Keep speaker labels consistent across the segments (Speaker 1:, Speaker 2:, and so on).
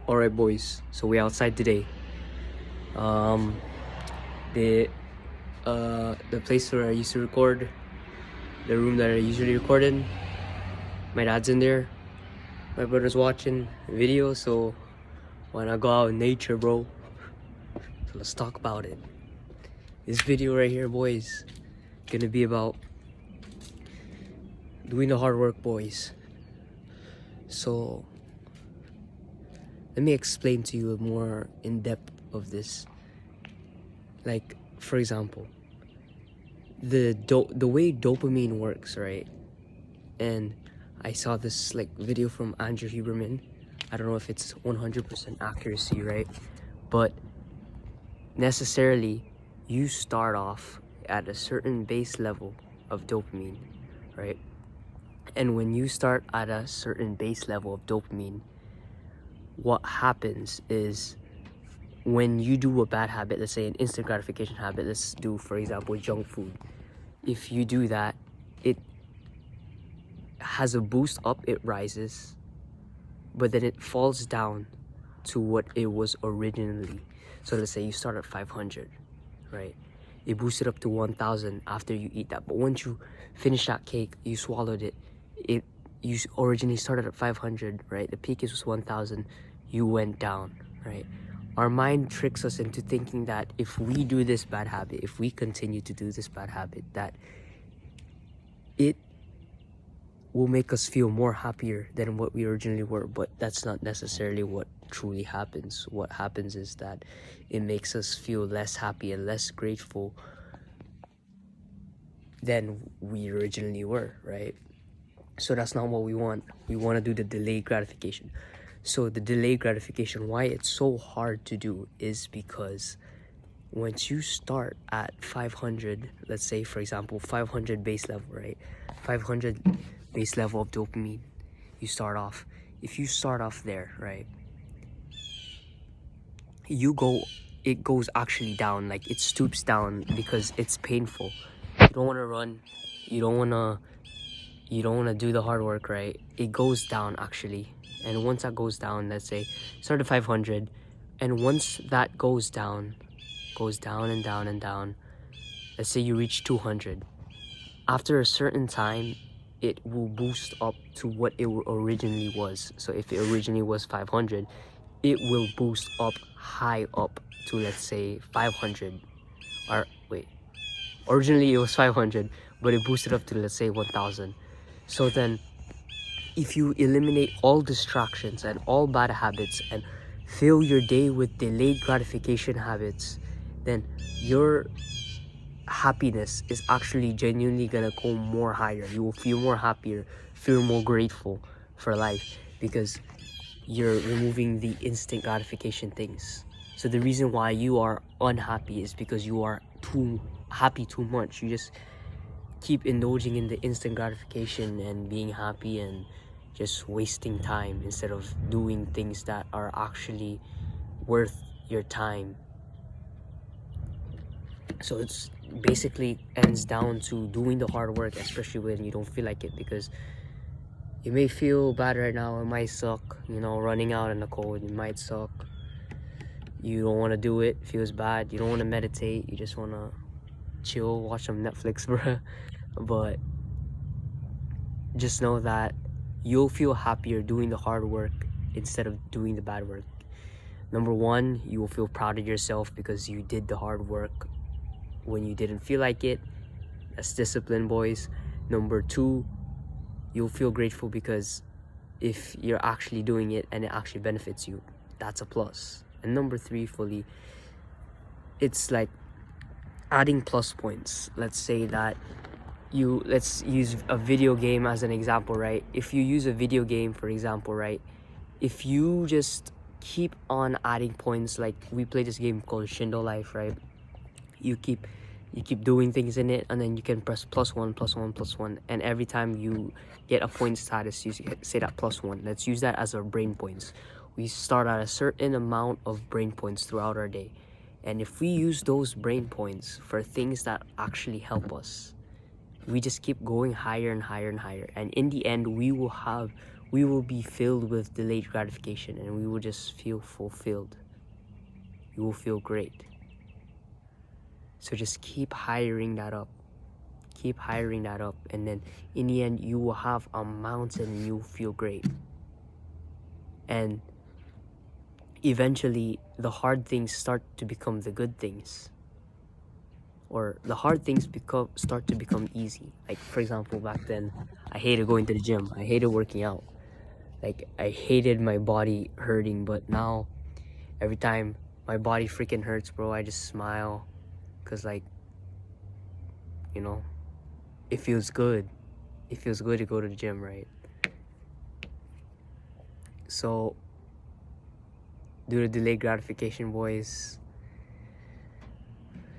Speaker 1: Alright boys, so we outside today. Um the the place where I used to record, the room that I usually record in, my dad's in there, my brother's watching video, so why not go out in nature, bro? So let's talk about it. This video right here, boys, gonna be about doing the hard work, boys. So let me explain to you more in depth of this. Like, for example, the way dopamine works, right? And I saw this like video from Andrew Huberman. I don't know if it's 100% accuracy, right? But necessarily, you start off at a certain base level of dopamine, right? And when you start at a certain base level of dopamine, what happens is when you do a bad habit, let's say an instant gratification habit, let's do, for example, junk food. If you do that, it has a boost up, it rises, but then it falls down to what it was originally. So let's say you start at 500, right? It boosted up to 1000 after you eat that. But once you finish that cake, you swallowed it, you originally started at 500, right? The peak is 1000, you went down, right? Our mind tricks us into thinking that if we do this bad habit, if we continue to do this bad habit, that it will make us feel more happier than what we originally were. But that's not necessarily what truly happens. What happens is that it makes us feel less happy and less grateful than we originally were, right? So that's not what we want. We want to do the delayed gratification. So the delayed gratification, why it's so hard to do is because once you start at 500, let's say, for example, 500 base level, right? 500 base level of dopamine, you start off. If you start off there, right, it goes actually down, like it stoops down because it's painful. You don't want to run, you don't want to do the hard work, right? It goes down actually. And once that goes down, let's say start at 500, and once that goes down and down and down, let's say you reach 200, after a certain time it will boost up to what it originally was. So if it originally was 500, it will boost up high up to, let's say, 500. Or wait, originally it was 500, but it boosted up to, let's say, 1000. So then if you eliminate all distractions and all bad habits and fill your day with delayed gratification habits, then your happiness is actually genuinely gonna go more higher. You will feel more happier, feel more grateful for life, because you're removing the instant gratification things. So the reason why you are unhappy is because you are too happy too much. You just keep indulging in the instant gratification and being happy and just wasting time instead of doing things that are actually worth your time. So it's basically ends down to doing the hard work, especially when you don't feel like it, because you may feel bad right now, it might suck, running out in the cold, it might suck. You don't want to do it, feels bad, you don't want to meditate, you just want to chill, watch some Netflix, bruh. But just know that you'll feel happier doing the hard work instead of doing the bad work. Number one, you will feel proud of yourself because you did the hard work when you didn't feel like it. That's discipline, boys. Number two, you'll feel grateful because if you're actually doing it and it actually benefits you, that's a plus. And number three, fully, it's like adding plus points. Let's say that let's use a video game as an example, right? If you use a video game, for example, right, if you just keep on adding points, like we play this game called Shindo Life, right? You keep doing things in it, and then you can press +1, +1, +1, and every time you get a point status, you say that +1. Let's use that as our brain points. We start at a certain amount of brain points throughout our day, and if we use those brain points for things that actually help us, we just keep going higher and higher and higher, and in the end we will we will be filled with delayed gratification, and we will just feel fulfilled. You will feel great. So just keep hiring that up. Keep hiring that up, and then in the end you will have a mountain and you'll feel great. And eventually the hard things start to become the good things, or the hard things start to become easy. Like, for example, back then I hated going to the gym, I hated working out, like I hated my body hurting. But now every time my body freaking hurts, bro, I just smile, because, like, you know, it feels good. It feels good to go to the gym, right? So due to delayed gratification, boys,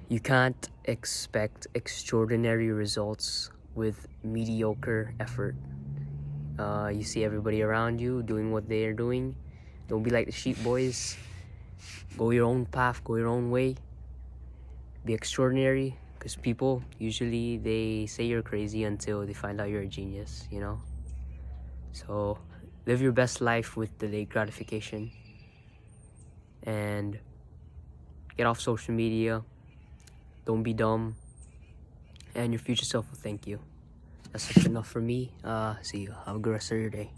Speaker 1: you can't expect extraordinary results with mediocre effort. You see everybody around you doing what they are doing. Don't be like the sheep, boys. Go your own path, go your own way. Be extraordinary, because people usually, they say you're crazy until they find out you're a genius, you know? So live your best life with delayed gratification, and get off social media. Don't be dumb, and your future self will thank you. That's enough for me. See you. Have a good rest of your day.